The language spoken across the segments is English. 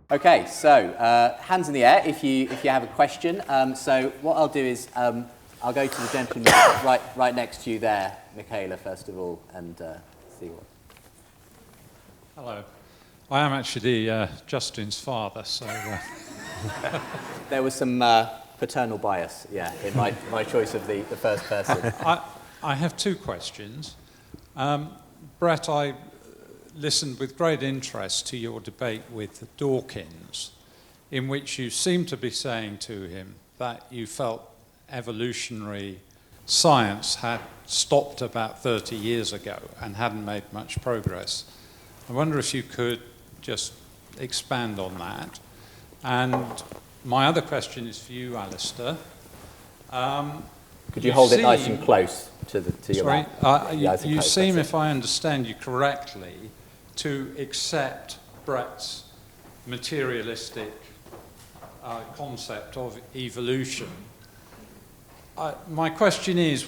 Okay, so hands in the air if you have a question. So what I'll do is I'll go to the gentleman right next to you there, Michaela, first of all, and see what. Hello. I am actually Justin's father, so... There was some paternal bias, yeah, in my choice of the first person. I have two questions. Bret, I listened with great interest to your debate with Dawkins, in which you seemed to be saying to him that you felt evolutionary science had stopped about 30 years ago and hadn't made much progress. I wonder if you could just expand on that. And my other question is for you, Alister. Could you hold it nice and close to your mouth? You seem, if I understand you correctly, to accept Bret's materialistic concept of evolution. My question is,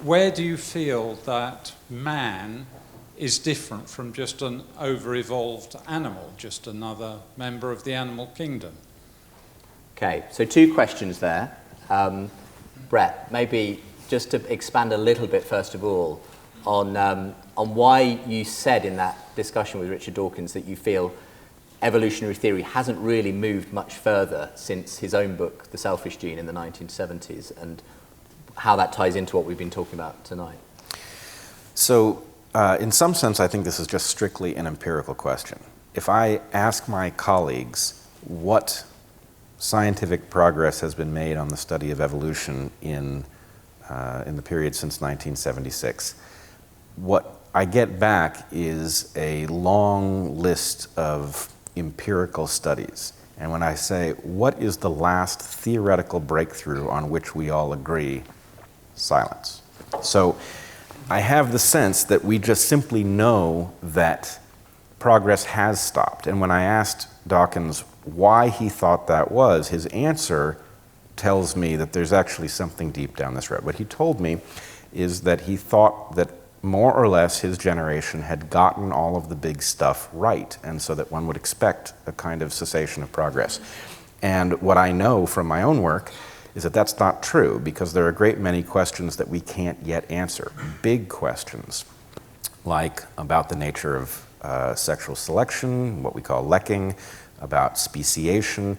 where do you feel that man is different from just an over-evolved animal, just another member of the animal kingdom? Okay, so two questions there. Bret, maybe just to expand a little bit, first of all, on why you said in that discussion with Richard Dawkins that you feel evolutionary theory hasn't really moved much further since his own book, The Selfish Gene, in the 1970s, and how that ties into what we've been talking about tonight. So, in some sense, I think this is just strictly an empirical question. If I ask my colleagues what scientific progress has been made on the study of evolution in the period since 1976, what I get back is a long list of empirical studies. And when I say, what is the last theoretical breakthrough on which we all agree? Silence. So I have the sense that we just simply know that progress has stopped. And when I asked Dawkins why he thought that was, his answer tells me that there's actually something deep down this road. What he told me is that he thought that more or less his generation had gotten all of the big stuff right, and so that one would expect a kind of cessation of progress. And what I know from my own work is that that's not true, because there are a great many questions that we can't yet answer. Big questions, like about the nature of sexual selection, what we call lekking, about speciation.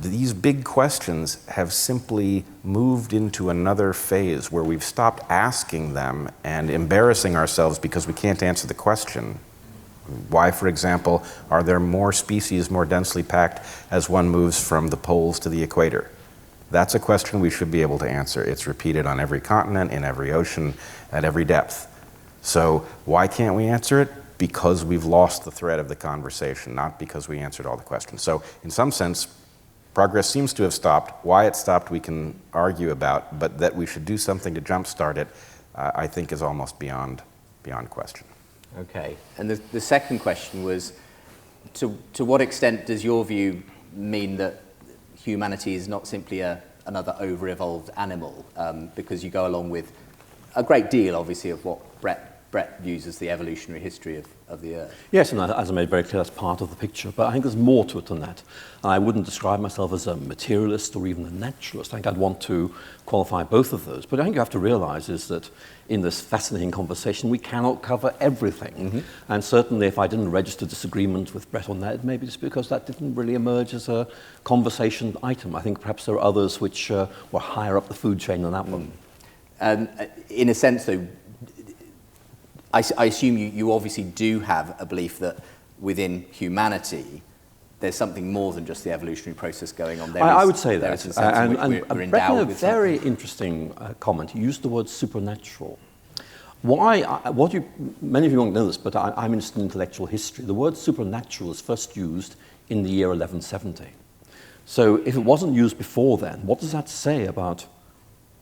These big questions have simply moved into another phase where we've stopped asking them and embarrassing ourselves because we can't answer the question. Why, for example, are there more species more densely packed as one moves from the poles to the equator? That's a question we should be able to answer. It's repeated on every continent, in every ocean, at every depth. So why can't we answer it? Because we've lost the thread of the conversation, not because we answered all the questions. So in some sense, progress seems to have stopped. Why it stopped we can argue about, but that we should do something to jumpstart it, I think is almost beyond question. Okay, and the second question was, to what extent does your view mean that humanity is not simply another over-evolved animal, because you go along with a great deal, obviously, of what Bret views as the evolutionary history of the Earth. Yes, and as I made very clear, that's part of the picture, but I think there's more to it than that. I wouldn't describe myself as a materialist or even a naturalist. I think I'd want to qualify both of those. But I think you have to realize is that in this fascinating conversation, we cannot cover everything. Mm-hmm. And certainly if I didn't register disagreement with Bret on that, maybe it's because that didn't really emerge as a conversation item. I think perhaps there are others which were higher up the food chain than that one. In a sense, though, I assume you obviously do have a belief that within humanity there's something more than just the evolutionary process going on. I would say that. And Bret made a very interesting comment. He used the word supernatural. Many of you won't know this, but I'm interested in intellectual history. The word supernatural was first used in the year 1170. So if it wasn't used before then, what does that say about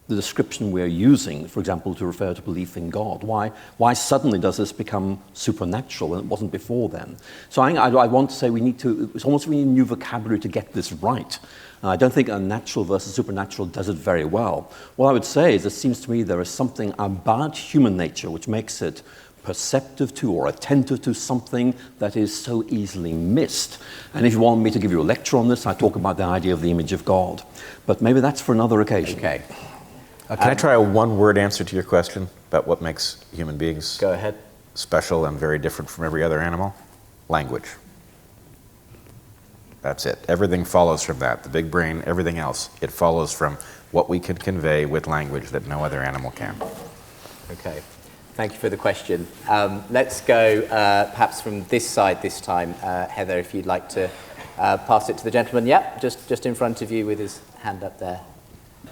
the description we're using, for example, to refer to belief in God? Why suddenly does this become supernatural when it wasn't before then? So I want to say we need a new vocabulary to get this right. I don't think a natural versus supernatural does it very well. What I would say is it seems to me there is something about human nature which makes it perceptive to or attentive to something that is so easily missed. And if you want me to give you a lecture on this, I talk about the idea of the image of God. But maybe that's for another occasion. Okay. Can I try a one-word answer to your question about what makes human beings Go ahead. special and very different from every other animal? Language. That's it. Everything follows from that. The big brain, everything else, it follows from what we can convey with language that no other animal can. Okay. Thank you for the question. Let's go perhaps from this side this time. Heather, if you'd like to pass it to the gentleman. Yeah, just in front of you with his hand up there.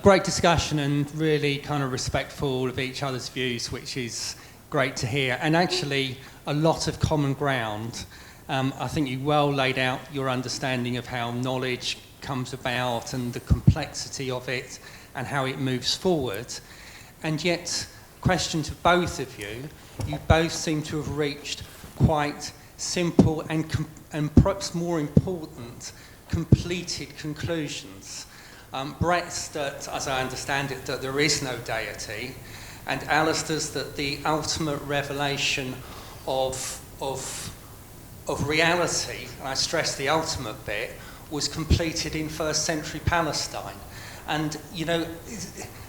Great discussion and really kind of respectful of each other's views, which is great to hear. And actually, a lot of common ground. I think you well laid out your understanding of how knowledge comes about and the complexity of it and how it moves forward. And yet, question to both of you, you both seem to have reached quite simple and perhaps more important, completed conclusions. Bret's that, as I understand it, that there is no deity, and Alister's that the ultimate revelation of reality, and I stress the ultimate bit, was completed in first century Palestine. And, you know,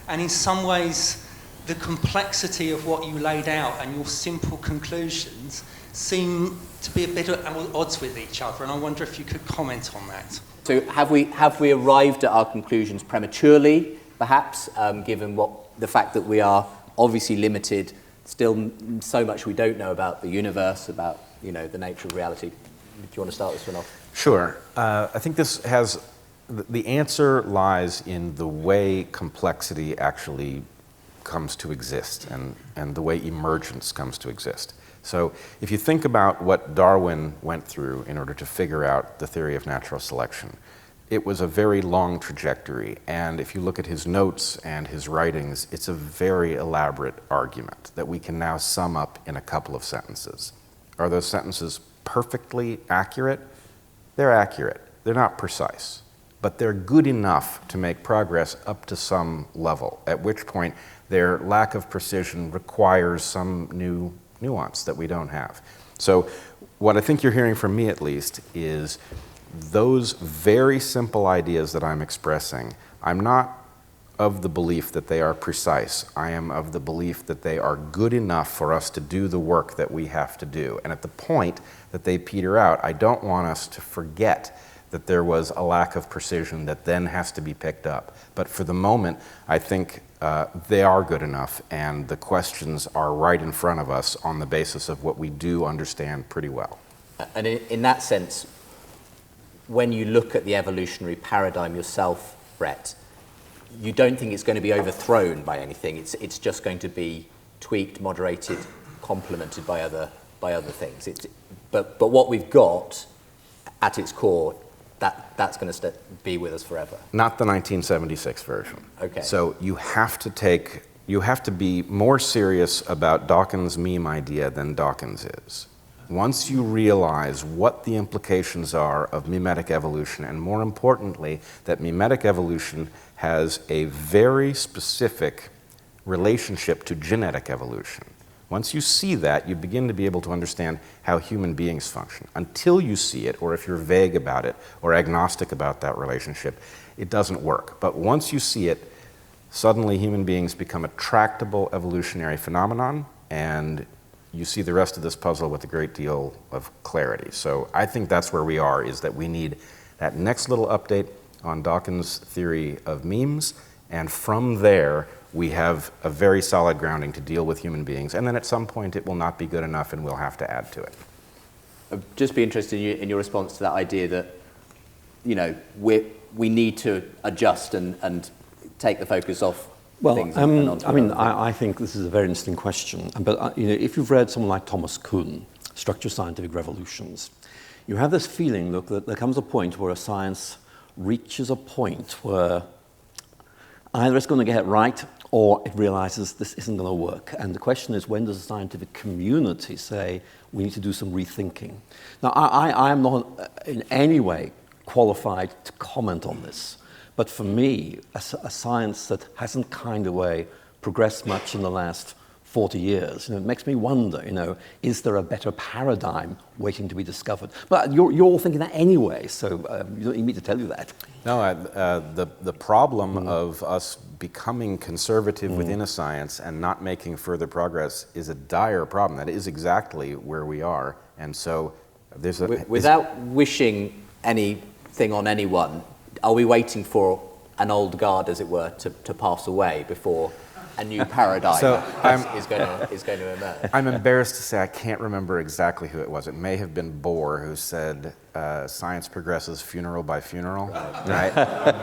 and in some ways, the complexity of what you laid out and your simple conclusions seem to be a bit at odds with each other, and I wonder if you could comment on that. So have we arrived at our conclusions prematurely, perhaps, given the fact that we are obviously limited, still so much we don't know about the universe, about the nature of reality? Do you want to start this one off? Sure. I think this has the answer lies in the way complexity actually comes to exist and the way emergence comes to exist. So if you think about what Darwin went through in order to figure out the theory of natural selection, it was a very long trajectory. And if you look at his notes and his writings, it's a very elaborate argument that we can now sum up in a couple of sentences. Are those sentences perfectly accurate? They're accurate. They're not precise. But they're good enough to make progress up to some level, at which point their lack of precision requires some new nuance that we don't have. So what I think you're hearing from me, at least, is those very simple ideas that I'm expressing. I'm not of the belief that they are precise. I am of the belief that they are good enough for us to do the work that we have to do. And at the point that they peter out, I don't want us to forget that there was a lack of precision that then has to be picked up. But for the moment, I think they are good enough, and the questions are right in front of us on the basis of what we do understand pretty well. And in that sense, when you look at the evolutionary paradigm yourself, Bret, you don't think it's going to be overthrown by anything. It's just going to be tweaked, moderated, complemented by other things. But what we've got at its core, that's going to be with us forever. Not the 1976 version. Okay. So you have to be more serious about Dawkins' meme idea than Dawkins is. Once you realize what the implications are of mimetic evolution, and more importantly, that mimetic evolution has a very specific relationship to genetic evolution. Once you see that, you begin to be able to understand how human beings function. Until you see it, or if you're vague about it, or agnostic about that relationship, it doesn't work. But once you see it, suddenly human beings become a tractable evolutionary phenomenon, and you see the rest of this puzzle with a great deal of clarity. So I think that's where we are, is that we need that next little update on Dawkins' theory of memes, and from there, we have a very solid grounding to deal with human beings, and then at some point it will not be good enough and we'll have to add to it. I'd just be interested in your response to that idea that, we need to adjust and take the focus off things. I think this is a very interesting question. But if you've read someone like Thomas Kuhn, Structure of Scientific Revolutions, you have this feeling, look, that there comes a point where a science reaches a point where either it's going to get it right or it realizes this isn't going to work. And the question is, when does the scientific community say we need to do some rethinking? Now, I am not in any way qualified to comment on this, but for me, a science that hasn't kind of way progressed much in the last 40 years. It makes me wonder, is there a better paradigm waiting to be discovered? But you're all thinking that anyway, so you don't need me to tell you that. No, the problem of us becoming conservative within a science and not making further progress is a dire problem. That is exactly where we are. And so there's without wishing anything on anyone, are we waiting for an old guard, as it were, to pass away before a new paradigm is going to emerge? I'm embarrassed to say I can't remember exactly who it was. It may have been Bohr who said, science progresses funeral by funeral, right?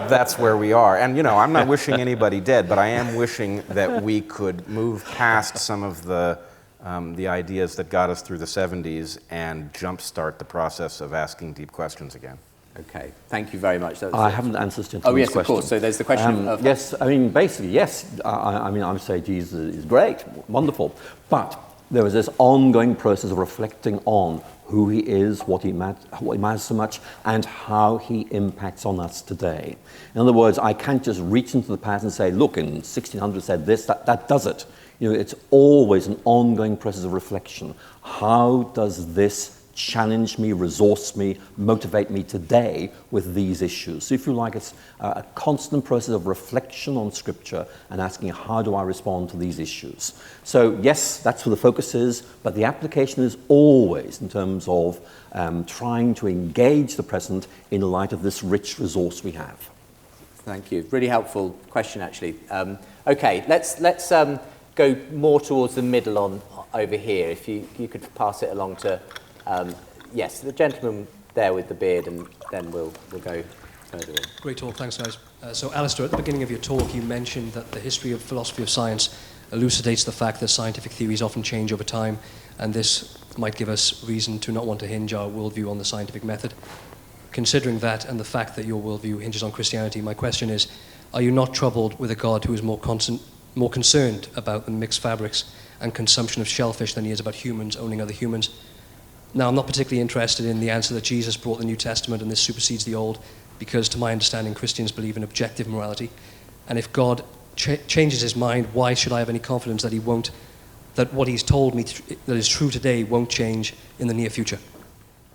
That's where we are. And, I'm not wishing anybody dead, but I am wishing that we could move past some of the ideas that got us through the 70s and jumpstart the process of asking deep questions again. Okay, thank you very much. I haven't answered Gentleman's question. Oh, yes, question. of course. So there's the question of... Yes, basically, yes. I would say Jesus is great, wonderful. But there is this ongoing process of reflecting on who he is, what he matters so much, and how he impacts on us today. In other words, I can't just reach into the past and say, look, in 1600 said this, that does it. It's always an ongoing process of reflection. How does this challenge me, resource me, motivate me today with these issues? So if you like, it's a constant process of reflection on Scripture and asking, how do I respond to these issues? So yes, that's where the focus is, but the application is always in terms of trying to engage the present in light of this rich resource we have. Thank you. Really helpful question, actually. Okay, let's go more towards the middle on over here. If you could pass it along to... yes, the gentleman there with the beard, and then we'll go further in. Great talk, thanks guys. So Alister, at the beginning of your talk you mentioned that the history of philosophy of science elucidates the fact that scientific theories often change over time, and this might give us reason to not want to hinge our worldview on the scientific method. Considering that and the fact that your worldview hinges on Christianity, my question is, are you not troubled with a God who is more concerned about the mixed fabrics and consumption of shellfish than he is about humans owning other humans? Now, I'm not particularly interested in the answer that Jesus brought the New Testament and this supersedes the Old, because to my understanding, Christians believe in objective morality. And if God changes his mind, why should I have any confidence that he won't, that what he's told me that is true today won't change in the near future?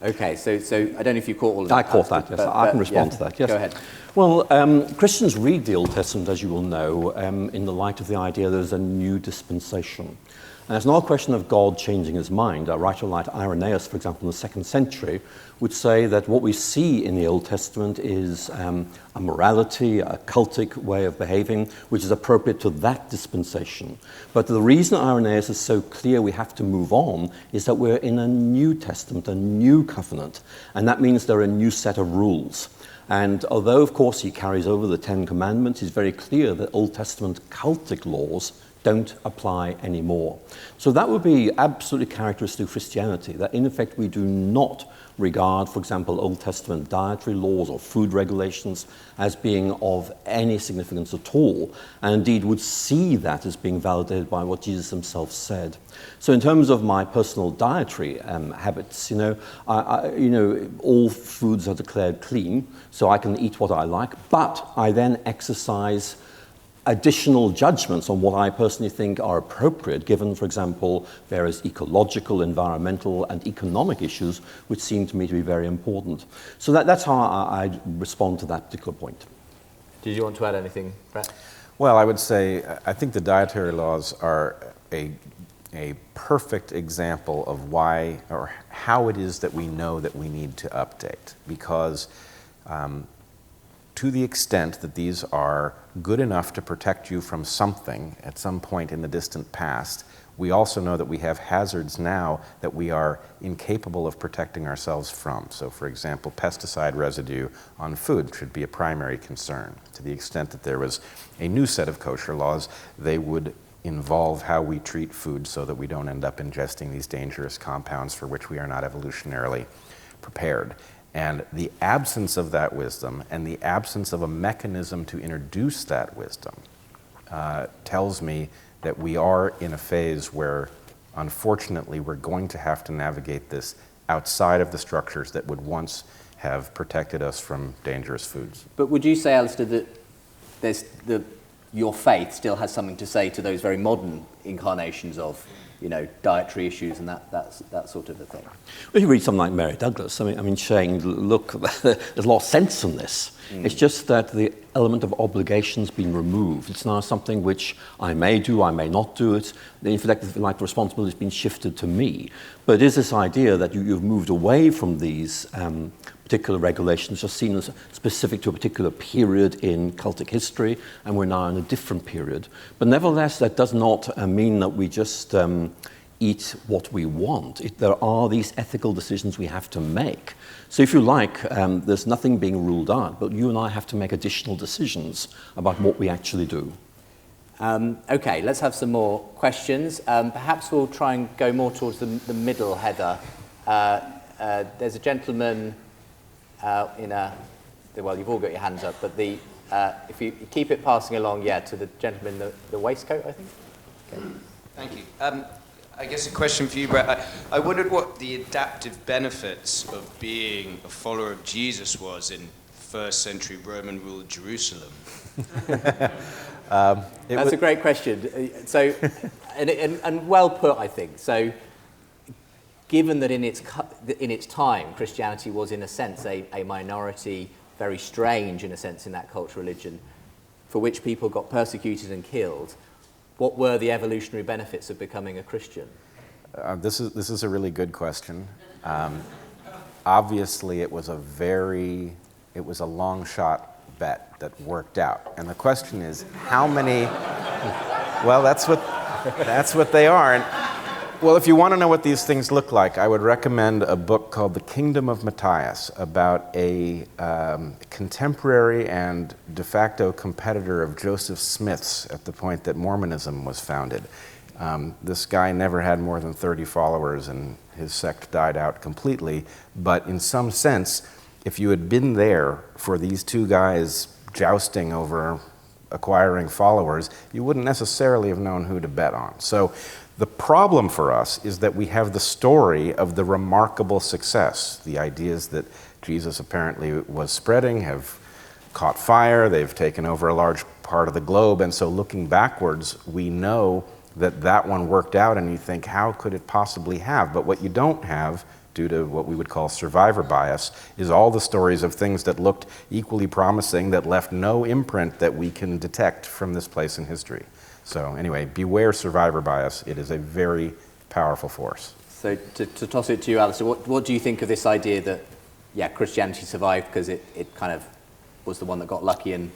Okay, so I don't know if you caught all of that. I caught that, yes. I can respond to that, yes. Go ahead. Well, Christians read the Old Testament, as you will know, in the light of the idea there's a new dispensation. And it's not a question of God changing his mind. A writer like Irenaeus, for example, in the 2nd century, would say that what we see in the Old Testament is a morality, a cultic way of behaving, which is appropriate to that dispensation. But the reason Irenaeus is so clear we have to move on is that we're in a New Testament, a new covenant, and that means there are a new set of rules. And although, of course, he carries over the 10 Commandments, he's very clear that Old Testament cultic laws don't apply anymore. So that would be absolutely characteristic of Christianity, that in effect we do not regard, for example, Old Testament dietary laws or food regulations as being of any significance at all, and indeed would see that as being validated by what Jesus himself said. So in terms of my personal dietary habits, all foods are declared clean, so I can eat what I like, but I then exercise additional judgments on what I personally think are appropriate, given, for example, various ecological, environmental, and economic issues, which seem to me to be very important. So that's how I respond to that particular point. Did you want to add anything, Brett? Well, I would say I think the dietary laws are a perfect example of why or how it is that we know that we need to update, because to the extent that these are good enough to protect you from something at some point in the distant past, we also know that we have hazards now that we are incapable of protecting ourselves from. So, for example, pesticide residue on food should be a primary concern. To the extent that there was a new set of kosher laws, they would involve how we treat food so that we don't end up ingesting these dangerous compounds for which we are not evolutionarily prepared. And the absence of that wisdom and the absence of a mechanism to introduce that wisdom tells me that we are in a phase where, unfortunately, we're going to have to navigate this outside of the structures that would once have protected us from dangerous foods. But would you say, Alister, that your faith still has something to say to those very modern incarnations of, dietary issues and that sort of a thing. Well, you read something like Mary Douglas, I mean saying, look, there's a lot of sense in this. It's just that the element of obligation's been removed. It's now something which I may do, I may not do it. In fact, like the responsibility's been shifted to me. But it is this idea that you've moved away from these particular regulations, just seen as specific to a particular period in cultic history, and we're now in a different period. But nevertheless, that does not mean that we just eat what we want. There are these ethical decisions we have to make. So if you like, there's nothing being ruled out, but you and I have to make additional decisions about what we actually do. Okay, let's have some more questions. Perhaps we'll try and go more towards the middle, Heather. There's a gentleman well, you've all got your hands up, but if you keep it passing along, to the gentleman in the waistcoat, I think. Okay. Thank you. I guess a question for you, Bret. I wondered what the adaptive benefits of being a follower of Jesus was in first century Roman ruled Jerusalem. That's a great question. So, and well put, I think. So, given that in its time, Christianity was in a sense a minority, very strange in a sense in that cultural religion, for which people got persecuted and killed, what were the evolutionary benefits of becoming a Christian? This is a really good question. Obviously, it was a long shot bet that worked out, and the question is, how many? Well, that's what they are. And, well, if you want to know what these things look like, I would recommend a book called The Kingdom of Matthias about a contemporary and de facto competitor of Joseph Smith's at the point that Mormonism was founded. This guy never had more than 30 followers and his sect died out completely, but in some sense, if you had been there for these two guys jousting over acquiring followers, you wouldn't necessarily have known who to bet on. So the problem for us is that we have the story of the remarkable success. The ideas that Jesus apparently was spreading have caught fire, they've taken over a large part of the globe, and so looking backwards, we know that one worked out, and you think, how could it possibly have? But what you don't have, due to what we would call survivor bias, is all the stories of things that looked equally promising, that left no imprint that we can detect from this place in history. So anyway, beware survivor bias. It is a very powerful force. So to toss it to you, Alister, what do you think of this idea that, Christianity survived because it kind of was the one that got lucky and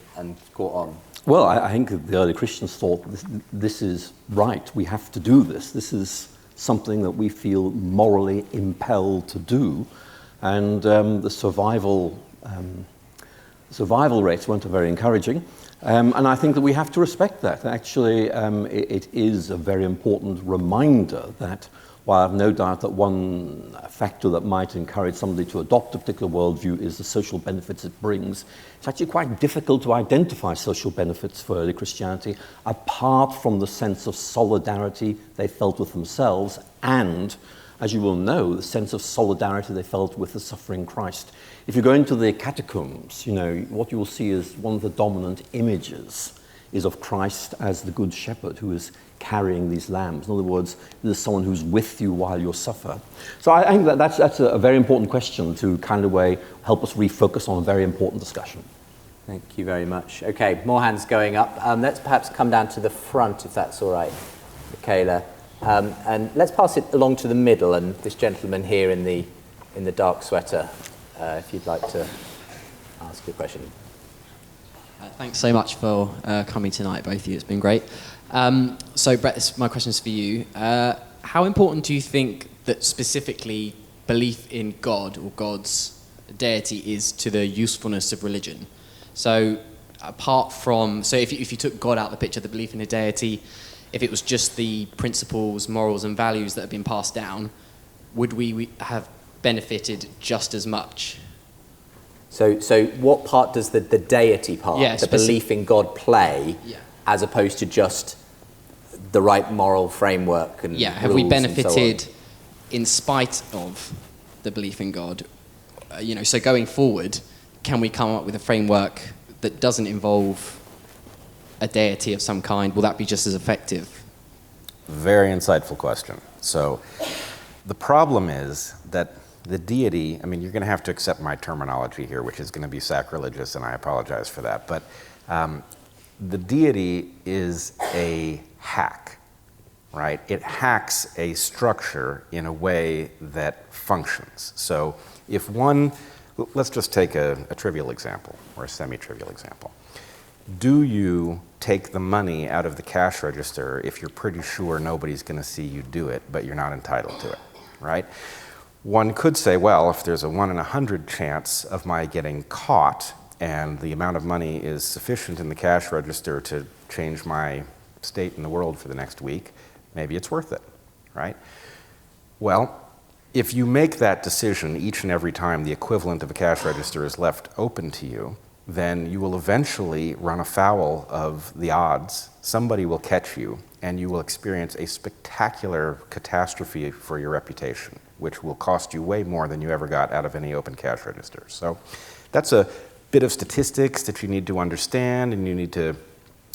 caught on? Well, I think the early Christians thought this is right. We have to do this. This is something that we feel morally impelled to do. And the survival rates weren't very encouraging. And I think that we have to respect that. Actually, it is a very important reminder that while I have no doubt that one factor that might encourage somebody to adopt a particular worldview is the social benefits it brings, it's actually quite difficult to identify social benefits for early Christianity apart from the sense of solidarity they felt with themselves and, as you will know, the sense of solidarity they felt with the suffering Christ. If you go into the catacombs, what you will see is one of the dominant images is of Christ as the good shepherd who is carrying these lambs. In other words, there's someone who's with you while you suffer. So I think that's a very important question to kind of way help us refocus on a very important discussion. Thank you very much. Okay, more hands going up. Let's perhaps come down to the front, if that's all right, Michaela. And let's pass it along to the middle, and this gentleman here in the dark sweater, if you'd like to ask a question. Thanks so much for coming tonight, both of you. It's been great. So, Bret, my question is for you. How important do you think that specifically belief in God or God's deity is to the usefulness of religion? So, apart from, if you took God out of the picture, the belief in a deity, if it was just the principles, morals, and values that have been passed down, would we have benefited just as much? So what part does the deity part, the belief in God, play, as opposed to just the right moral framework and have we benefited in spite of the belief in God? So going forward, can we come up with a framework that doesn't involve a deity of some kind, will that be just as effective? Very insightful question. So the problem is that the deity, I mean, you're going to have to accept my terminology here, which is going to be sacrilegious, and I apologize for that, but the deity is a hack, right? It hacks a structure in a way that functions. So if one, let's just take a trivial example, or a semi-trivial example. Do you take the money out of the cash register if you're pretty sure nobody's going to see you do it, but you're not entitled to it, right? One could say, well, if there's a 1 in 100 chance of my getting caught and the amount of money is sufficient in the cash register to change my state in the world for the next week, maybe it's worth it, right? Well, if you make that decision each and every time the equivalent of a cash register is left open to you, then you will eventually run afoul of the odds. Somebody will catch you, and you will experience a spectacular catastrophe for your reputation, which will cost you way more than you ever got out of any open cash register. So that's a bit of statistics that you need to understand, and you need to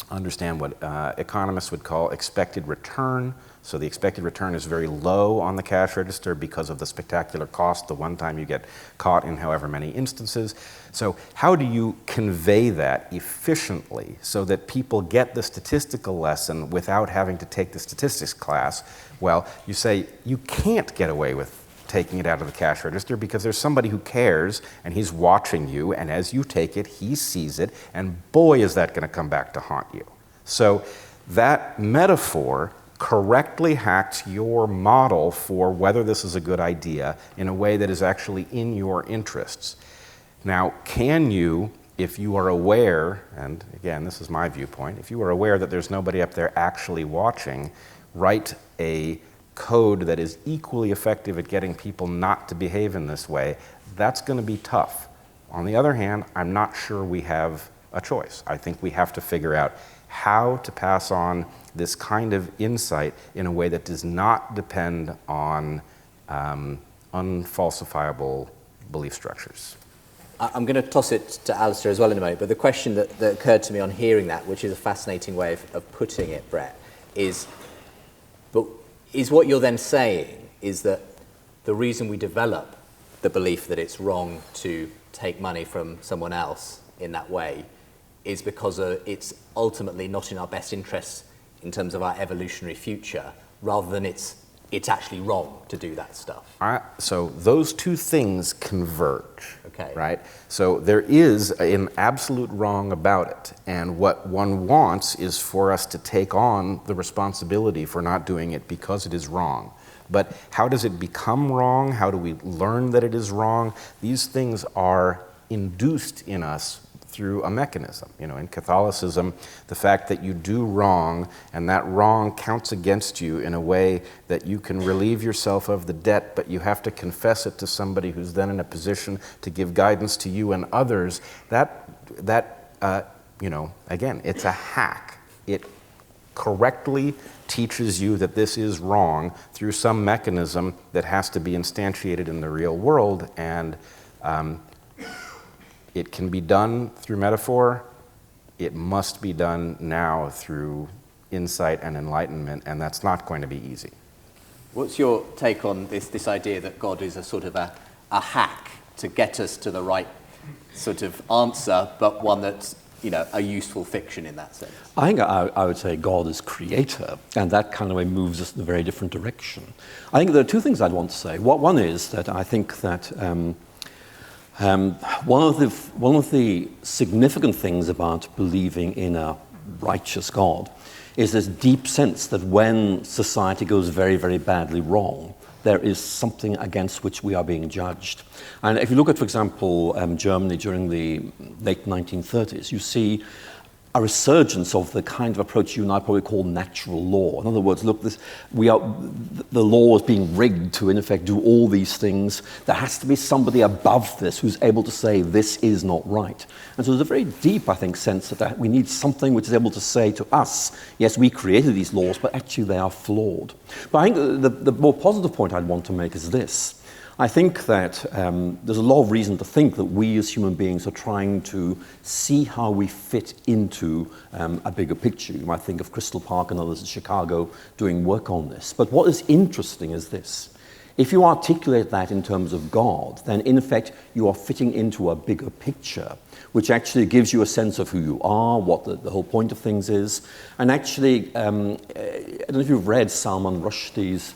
understand what economists would call expected return. So the expected return is very low on the cash register because of the spectacular cost the one time you get caught in however many instances. So how do you convey that efficiently so that people get the statistical lesson without having to take the statistics class? Well, you say you can't get away with taking it out of the cash register because there's somebody who cares and he's watching you, and as you take it, he sees it, and boy, is that going to come back to haunt you. So that metaphor correctly hacks your model for whether this is a good idea in a way that is actually in your interests. Now, can you, if you are aware, and again, this is my viewpoint, if you are aware that there's nobody up there actually watching, write a code that is equally effective at getting people not to behave in this way? That's going to be tough. On the other hand, I'm not sure we have a choice. I think we have to figure out how to pass on this kind of insight in a way that does not depend on unfalsifiable belief structures. I'm going to toss it to Alister as well in a moment, but the question that occurred to me on hearing that, which is a fascinating way of putting it, Bret, is what you're then saying is that the reason we develop the belief that it's wrong to take money from someone else in that way is because it's ultimately not in our best interests in terms of our evolutionary future, rather than it's actually wrong to do that stuff. So those two things converge, okay, right? So there is an absolute wrong about it, and what one wants is for us to take on the responsibility for not doing it because it is wrong. But how does it become wrong? How do we learn that it is wrong? These things are induced in us through a mechanism. You know, in Catholicism, the fact that you do wrong and that wrong counts against you in a way that you can relieve yourself of the debt, but you have to confess it to somebody who's then in a position to give guidance to you and others, again, it's a hack. It correctly teaches you that this is wrong through some mechanism that has to be instantiated in the real world, and it can be done through metaphor. It must be done now through insight and enlightenment, and that's not going to be easy. What's your take on this idea that God is a sort of a hack to get us to the right sort of answer, but one that's, you know, a useful fiction in that sense? I think I would say God is creator, and that kind of way moves us in a very different direction. I think there are two things I'd want to say. One is that I think that one of the significant things about believing in a righteous God is this deep sense that when society goes very, very badly wrong, there is something against which we are being judged. And if you look at, for example, Germany during the late 1930s, you see a resurgence of the kind of approach you and I probably call natural law. In other words, look, the law is being rigged to, in effect, do all these things. There has to be somebody above this who's able to say this is not right. And so there's a very deep, I think, sense that we need something which is able to say to us, yes, we created these laws, but actually they are flawed. But I think the more positive point I'd want to make is this. I think that there's a lot of reason to think that we as human beings are trying to see how we fit into a bigger picture. You might think of Crystal Park and others in Chicago doing work on this. But what is interesting is this. If you articulate that in terms of God, then in effect you are fitting into a bigger picture, which actually gives you a sense of who you are, what the whole point of things is. And actually, I don't know if you've read Salman Rushdie's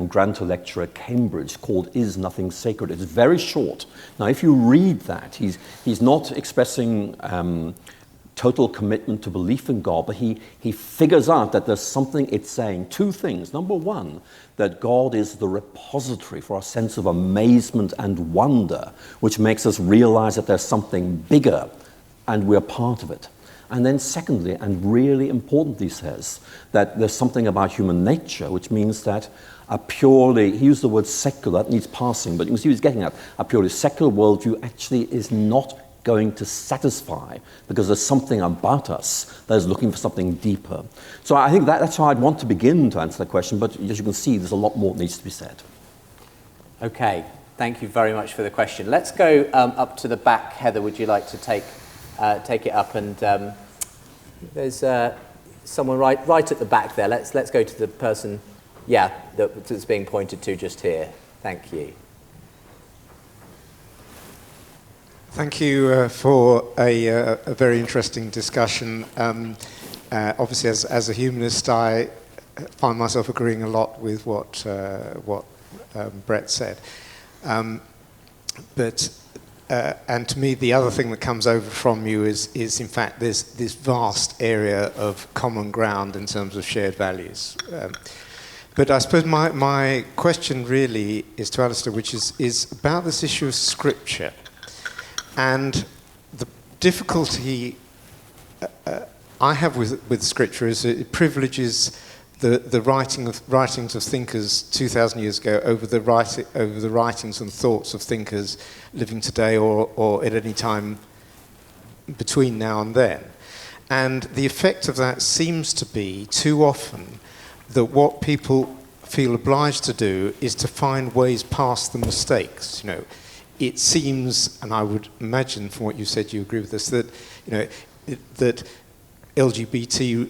Grantor lecture at Cambridge called Is Nothing Sacred? It's very short. Now, if you read that, he's not expressing total commitment to belief in God, but he figures out that there's something it's saying. Two things. Number one, that God is the repository for a sense of amazement and wonder, which makes us realize that there's something bigger and we're part of it. And then secondly, and really importantly, says that there's something about human nature, which means that a purely, he used the word secular, that needs parsing, but you can see what he's getting at, a purely secular worldview actually is not going to satisfy because there's something about us that is looking for something deeper. So I think that's how I'd want to begin to answer the question, but as you can see, there's a lot more that needs to be said. Okay, thank you very much for the question. Let's go up to the back. Heather, would you like to take it up? And there's someone right at the back there. Let's go to the person, that's being pointed to just here. Thank you. Thank you for a very interesting discussion. Obviously, as a humanist, I find myself agreeing a lot with what Bret said. And to me, the other thing that comes over from you is in fact this vast area of common ground in terms of shared values. But I suppose my question really is to Alister, which is about this issue of scripture. And the difficulty I have with scripture is it privileges the writings of thinkers 2,000 years ago over the writings and thoughts of thinkers living today or at any time between now and then. And the effect of that seems to be too often that what people feel obliged to do is to find ways past the mistakes. It seems, and I would imagine from what you said, you agree with this, that that LGBT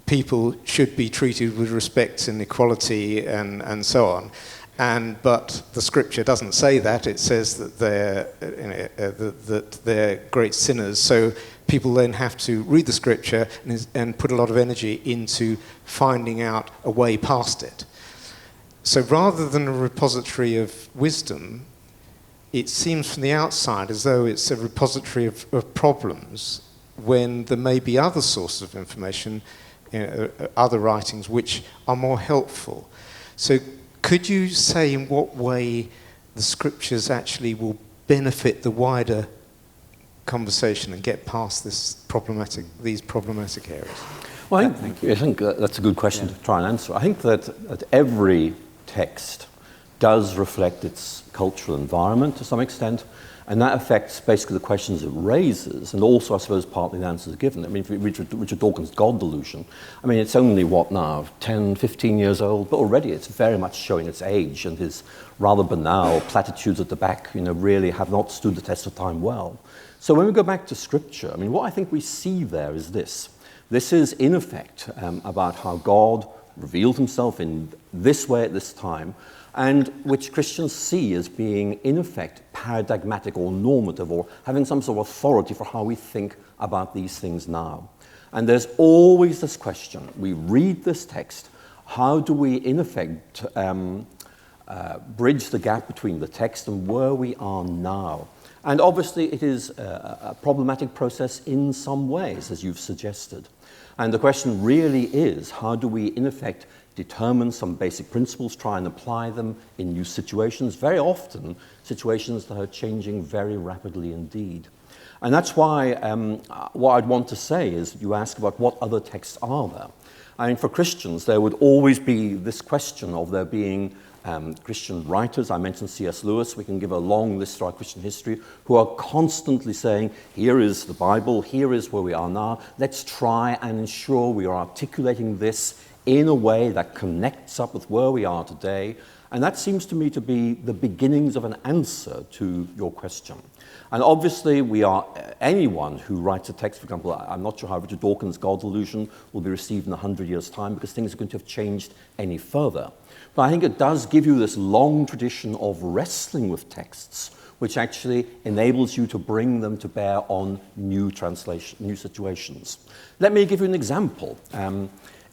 people should be treated with respect and equality and so on. But the scripture doesn't say that. It says that they're great sinners. So people then have to read the scripture and put a lot of energy into finding out a way past it. So rather than a repository of wisdom, it seems from the outside as though it's a repository of problems when there may be other sources of information, other writings, which are more helpful. So could you say in what way the scriptures actually will benefit the wider conversation and get past these problematic areas? Well, I think that's a good question to try and answer. I think that every text does reflect its cultural environment to some extent, and that affects basically the questions it raises, and also, I suppose, partly the answers given. I mean, Richard Dawkins' God delusion, I mean, it's only, 10, 15 years old, but already it's very much showing its age, and his rather banal platitudes at the back, really have not stood the test of time well. So when we go back to Scripture, I mean, what I think we see there is this. This is, in effect, about how God revealed himself in this way at this time, and which Christians see as being, in effect, paradigmatic or normative, or having some sort of authority for how we think about these things now. And there's always this question. We read this text. How do we, in effect, bridge the gap between the text and where we are now? And obviously, it is a problematic process in some ways, as you've suggested. And the question really is, how do we, in effect, determine some basic principles, try and apply them in new situations, very often situations that are changing very rapidly indeed. And that's why what I'd want to say is, you ask about what other texts are there. I mean, for Christians, there would always be this question of there being Christian writers. I mentioned C.S. Lewis. We can give a long list throughout Christian history who are constantly saying, here is the Bible, here is where we are now. Let's try and ensure we are articulating this in a way that connects up with where we are today And that seems to me to be the beginnings of an answer to your question. And obviously, anyone who writes a text, for example, I'm not sure how Richard Dawkins' God Delusion will be received in 100 years' time, because things are going to have changed any further. But I think it does give you this long tradition of wrestling with texts, which actually enables you to bring them to bear on new situations. Let me give you an example.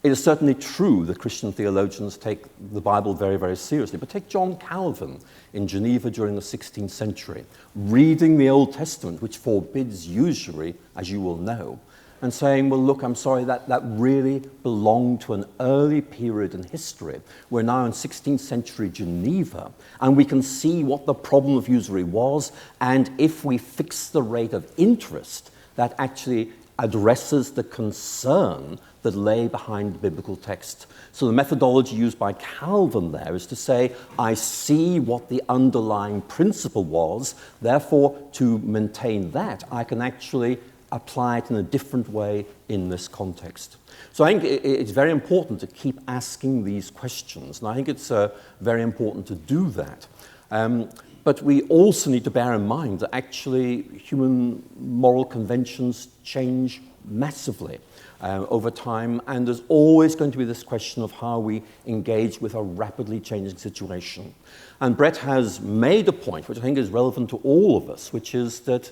It is certainly true that Christian theologians take the Bible very, very seriously. But take John Calvin in Geneva during the 16th century, reading the Old Testament, which forbids usury, as you will know, and saying, well, look, I'm sorry, that really belonged to an early period in history. We're now in 16th century Geneva, and we can see what the problem of usury was, and if we fix the rate of interest, that actually addresses the concern that lay behind the biblical text. So the methodology used by Calvin there is to say, I see what the underlying principle was, therefore to maintain that, I can actually apply it in a different way in this context. So I think it's very important to keep asking these questions, and I think it's very important to do that. But we also need to bear in mind that actually human moral conventions change massively over time, and there's always going to be this question of how we engage with a rapidly changing situation. And Bret has made a point, which I think is relevant to all of us, which is that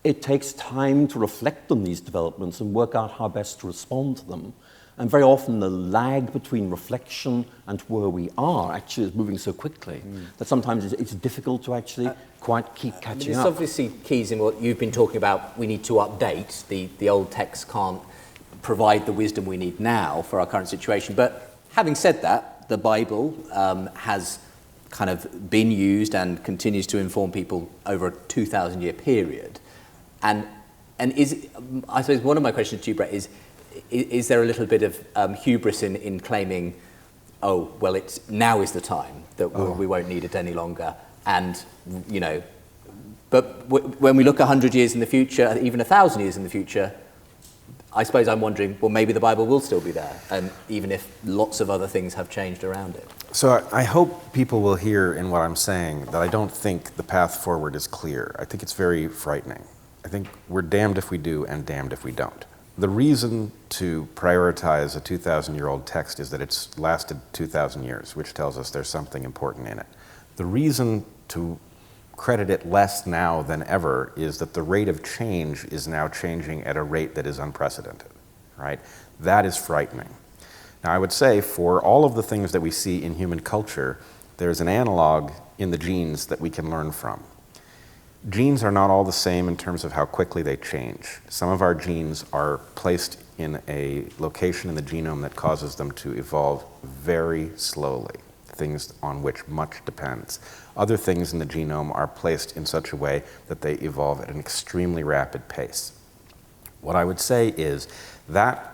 it takes time to reflect on these developments and work out how best to respond to them. And very often the lag between reflection and where we are actually is moving so quickly that sometimes it's difficult to actually quite keep catching up. This obviously keys in what you've been talking about. We need to update. The old texts can't provide the wisdom we need now for our current situation. But having said that, the Bible has kind of been used and continues to inform people over a 2,000-year period. And I suppose one of my questions to you, Bret, is there a little bit of hubris in claiming, oh, well, now is the time that we won't need it any longer, and, you know, but when we look 100 years in the future, even 1,000 years in the future, I suppose I'm wondering, well, maybe the Bible will still be there, and even if lots of other things have changed around it. So I hope people will hear in what I'm saying that I don't think the path forward is clear. I think it's very frightening. I think we're damned if we do and damned if we don't. The reason to prioritize a 2,000-year-old text is that it's lasted 2,000 years, which tells us there's something important in it. The reason to credit it less now than ever is that the rate of change is now changing at a rate that is unprecedented, right? That is frightening. Now, I would say for all of the things that we see in human culture, there's an analog in the genes that we can learn from. Genes are not all the same in terms of how quickly they change. Some of our genes are placed in a location in the genome that causes them to evolve very slowly, things on which much depends. Other things in the genome are placed in such a way that they evolve at an extremely rapid pace. What I would say is that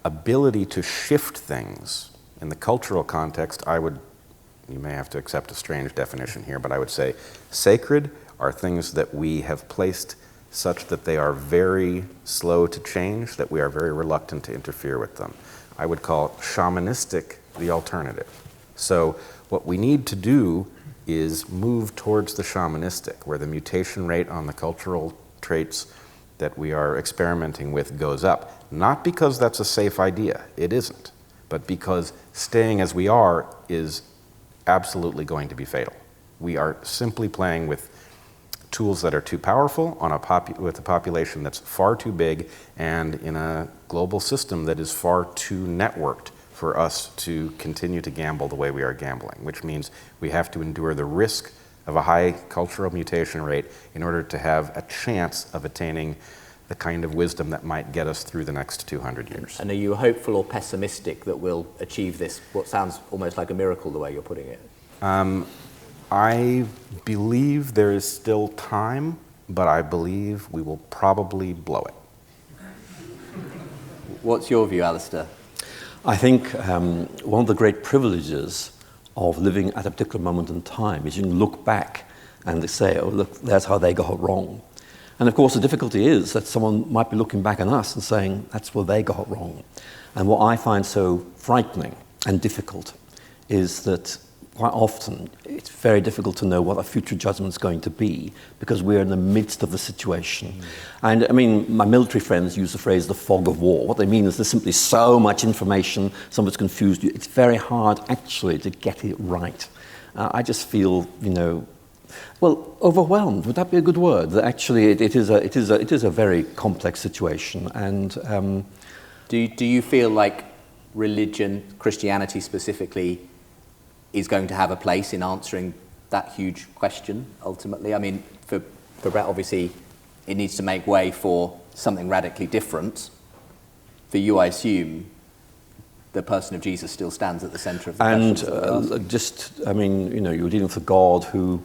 ability to shift things in the cultural context, you may have to accept a strange definition here, but I would say sacred are things that we have placed such that they are very slow to change, that we are very reluctant to interfere with them. I would call shamanistic the alternative. So what we need to do is move towards the shamanistic, where the mutation rate on the cultural traits that we are experimenting with goes up. Not because that's a safe idea, it isn't, but because staying as we are is absolutely going to be fatal. We are simply playing with tools that are too powerful with a population that's far too big and in a global system that is far too networked for us to continue to gamble the way we are gambling, which means we have to endure the risk of a high cultural mutation rate in order to have a chance of attaining the kind of wisdom that might get us through the next 200 years. And are you hopeful or pessimistic that we'll achieve this, what sounds almost like a miracle the way you're putting it? I believe there is still time, but I believe we will probably blow it. What's your view, Alister? I think one of the great privileges of living at a particular moment in time is you can look back and say, oh, look, that's how they got it wrong. And of course, the difficulty is that someone might be looking back on us and saying, that's where they got it wrong. And what I find so frightening and difficult is that quite often it's very difficult to know what our future judgment is going to be because we're in the midst of the situation. And I mean, my military friends use the phrase the fog of war. What they mean is there's simply so much information, someone's confused you. It's very hard actually to get it right. I just feel, well, overwhelmed. Would that be a good word? That actually it is a very complex situation. And do you feel like religion, Christianity specifically, is going to have a place in answering that huge question ultimately? I mean, for Bret, obviously, it needs to make way for something radically different. For you, I assume, the person of Jesus still stands at the centre of the question. You're dealing with a God who,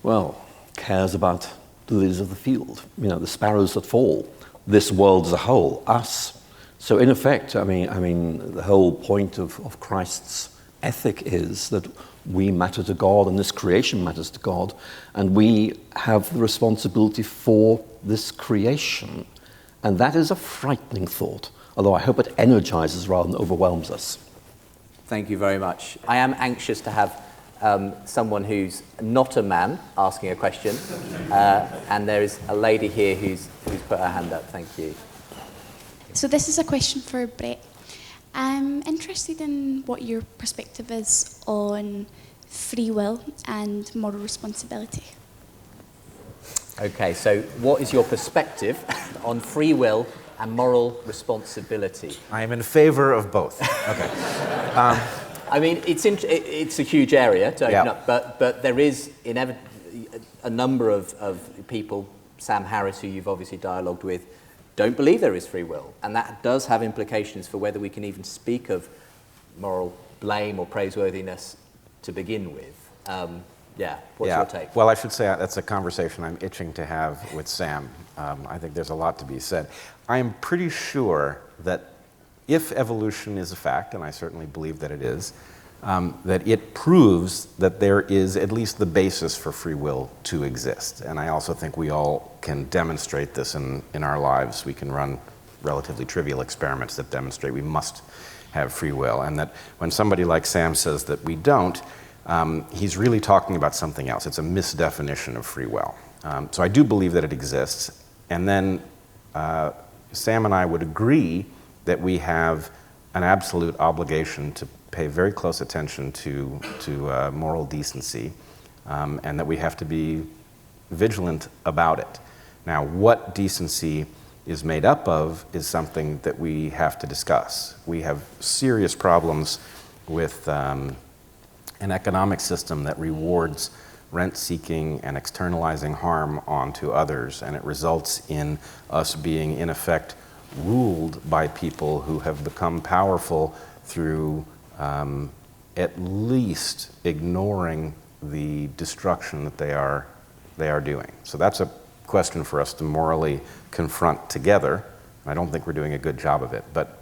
well, cares about the lilies of the field, the sparrows that fall, this world as a whole, us. So in effect, the whole point of Christ's ethic is that we matter to God and this creation matters to God, and we have the responsibility for this creation. And that is a frightening thought, although I hope it energizes rather than overwhelms us. Thank you very much. I am anxious to have someone who's not a man asking a question, and there is a lady here who's put her hand up. Thank you. So this is a question for Bret. I'm interested in what your perspective is on free will and moral responsibility. Okay, so what is your perspective on free will and moral responsibility? I am in favor of both. Okay. I mean, it's a huge area to open up, but there is a number of people, Sam Harris, who you've obviously dialogued with, don't believe there is free will, and that does have implications for whether we can even speak of moral blame or praiseworthiness to begin with. What's your take? Well, I should say that's a conversation I'm itching to have with Sam. I think there's a lot to be said. I am pretty sure that if evolution is a fact, and I certainly believe that it is, that it proves that there is at least the basis for free will to exist. And I also think we all can demonstrate this in our lives. We can run relatively trivial experiments that demonstrate we must have free will. And that when somebody like Sam says that we don't, he's really talking about something else. It's a misdefinition of free will. So I do believe that it exists. And then Sam and I would agree that we have an absolute obligation to pay very close attention to moral decency, and that we have to be vigilant about it. Now, what decency is made up of is something that we have to discuss. We have serious problems with an economic system that rewards rent-seeking and externalizing harm onto others, and it results in us being, in effect, ruled by people who have become powerful through at least ignoring the destruction that they are doing. So that's a question for us to morally confront together. I don't think we're doing a good job of it, but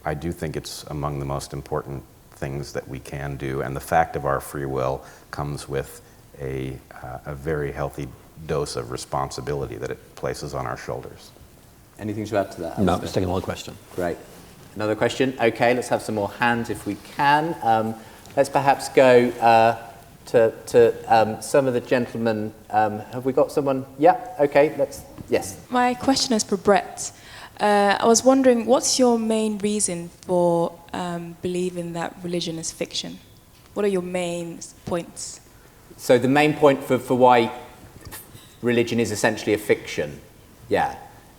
I do think it's among the most important things that we can do, and the fact of our free will comes with a very healthy dose of responsibility that it places on our shoulders. Anything to add to that? No, let's take another question. Great. Another question? Okay, let's have some more hands if we can. Let's perhaps go to some of the gentlemen. Have we got someone? Yeah, okay, yes. My question is for Bret. I was wondering, what's your main reason for believing that religion is fiction? What are your main points? So the main point for why religion is essentially a fiction? Yeah.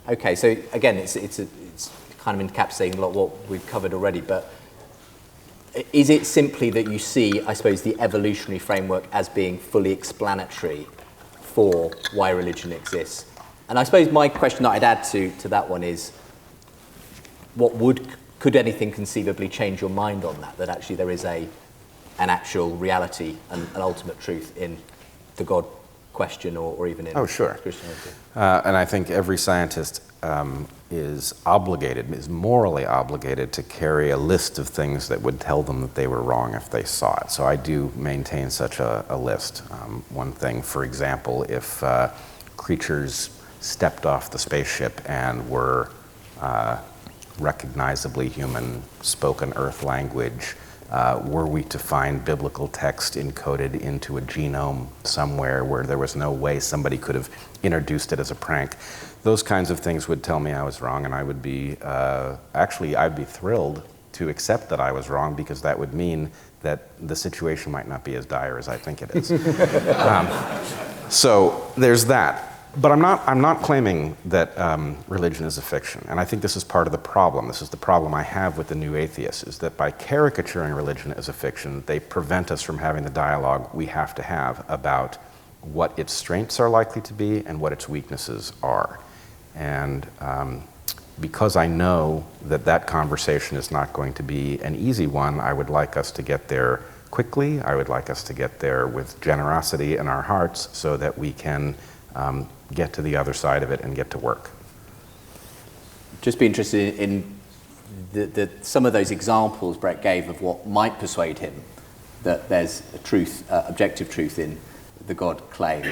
Okay, so again, it's kind of encapsulating a lot of what we've covered already, but is it simply that you see, I suppose, the evolutionary framework as being fully explanatory for why religion exists? And I suppose my question that I'd add to that one is, could anything conceivably change your mind on that actually there is an actual reality and an ultimate truth in the God question or even in Christianity? And I think every scientist is morally obligated to carry a list of things that would tell them that they were wrong if they saw it. So I do maintain such a list. One thing, for example, if creatures stepped off the spaceship and were recognizably human, spoken Earth language, Were we to find biblical text encoded into a genome somewhere where there was no way somebody could have introduced it as a prank, those kinds of things would tell me I was wrong, and I would be, I'd be thrilled to accept that I was wrong, because that would mean that the situation might not be as dire as I think it is. So there's that. But I'm not claiming that religion is a fiction, and I think this is part of the problem. This is the problem I have with the new atheists, is that by caricaturing religion as a fiction, they prevent us from having the dialogue we have to have about what its strengths are likely to be and what its weaknesses are. And because I know that that conversation is not going to be an easy one, I would like us to get there quickly. I would like us to get there with generosity in our hearts so that we can get to the other side of it and get to work. Just be interested in some of those examples Bret gave of what might persuade him that there's a truth, objective truth in the God claim.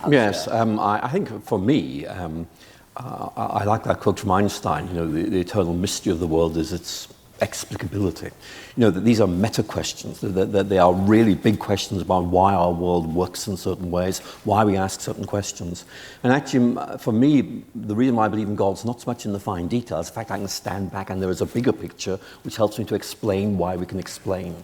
Yes, I think for me, I like that quote from Einstein, the eternal mystery of the world is its explicability. That these are meta questions, that they are really big questions about why our world works in certain ways, why we ask certain questions. And actually, for me, the reason why I believe in God is not so much in the fine details. In fact, I can stand back and there is a bigger picture which helps me to explain why we can explain.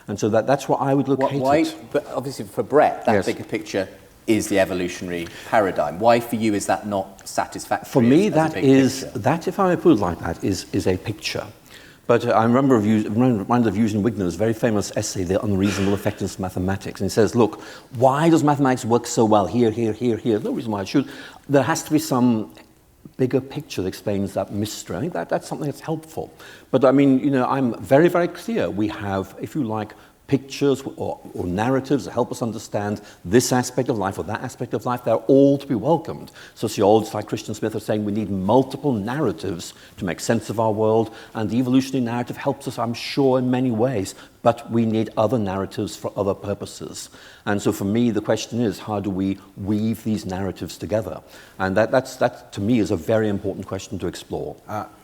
And so that's what I would locate it. But obviously for Bret, that bigger picture is the evolutionary paradigm. Why for you is that not satisfactory? For me, that, if I may put it like that, is a picture. But I remember of using Wigner's very famous essay, The Unreasonable Effectiveness of Mathematics. And he says, look, why does mathematics work so well here, here, here, here? No reason why it should. There has to be some bigger picture that explains that mystery. I think that's something that's helpful. But I mean, I'm very, very clear. We have, if you like, pictures or narratives that help us understand this aspect of life or that aspect of life. They're all to be welcomed. Sociologists like Christian Smith are saying we need multiple narratives to make sense of our world, and the evolutionary narrative helps us, I'm sure, in many ways, but we need other narratives for other purposes. And so for me, the question is, how do we weave these narratives together? And that to me, is a very important question to explore.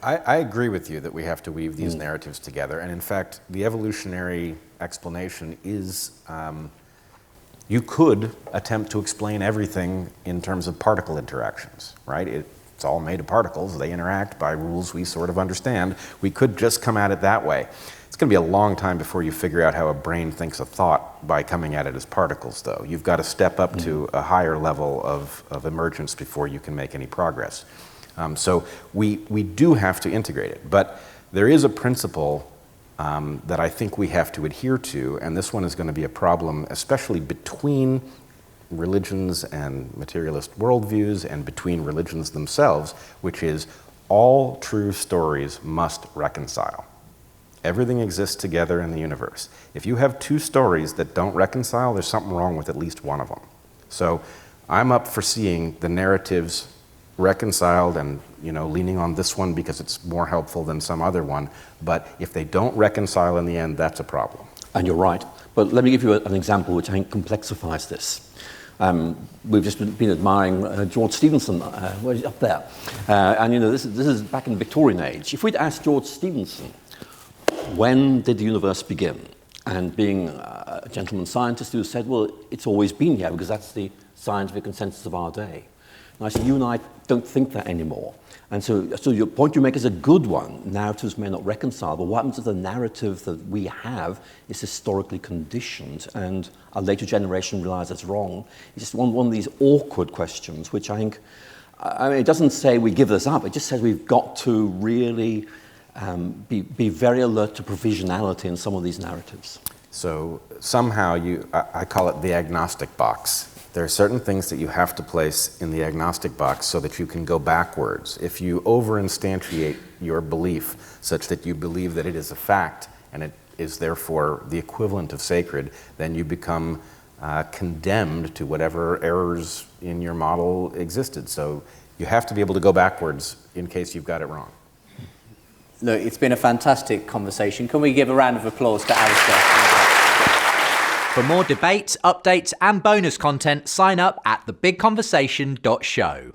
I agree with you that we have to weave these narratives together. And in fact, the evolutionary explanation is, you could attempt to explain everything in terms of particle interactions, right? It's all made of particles. They interact by rules we sort of understand. We could just come at it that way. It's going to be a long time before you figure out how a brain thinks a thought by coming at it as particles, though. You've got to step up to a higher level of emergence before you can make any progress. So we do have to integrate it. But there is a principle that I think we have to adhere to, and this one is going to be a problem, especially between religions and materialist worldviews and between religions themselves, which is all true stories must reconcile. Everything exists together in the universe. If you have two stories that don't reconcile, there's something wrong with at least one of them. So I'm up for seeing the narratives reconciled and leaning on this one because it's more helpful than some other one. But if they don't reconcile in the end, that's a problem. And you're right. But let me give you an example which I think complexifies this. We've just been admiring George Stevenson, where he's up there. And this is back in the Victorian age. If we'd asked George Stevenson, when did the universe begin? And being a gentleman scientist who said, well, it's always been here because that's the scientific consensus of our day. And I said, you and I don't think that anymore. And so your point you make is a good one. Narratives may not reconcile, but what happens if the narrative that we have is historically conditioned and a later generation realizes it's wrong? It's just one of these awkward questions, which I think, it doesn't say we give this up, it just says we've got to really be very alert to provisionality in some of these narratives. So somehow I call it the agnostic box. There are certain things that you have to place in the agnostic box so that you can go backwards. If you over-instantiate your belief such that you believe that it is a fact and it is therefore the equivalent of sacred, then you become condemned to whatever errors in your model existed. So you have to be able to go backwards in case you've got it wrong. Look, it's been a fantastic conversation. Can we give a round of applause to Alister? For more debates, updates and bonus content, sign up at thebigconversation.show.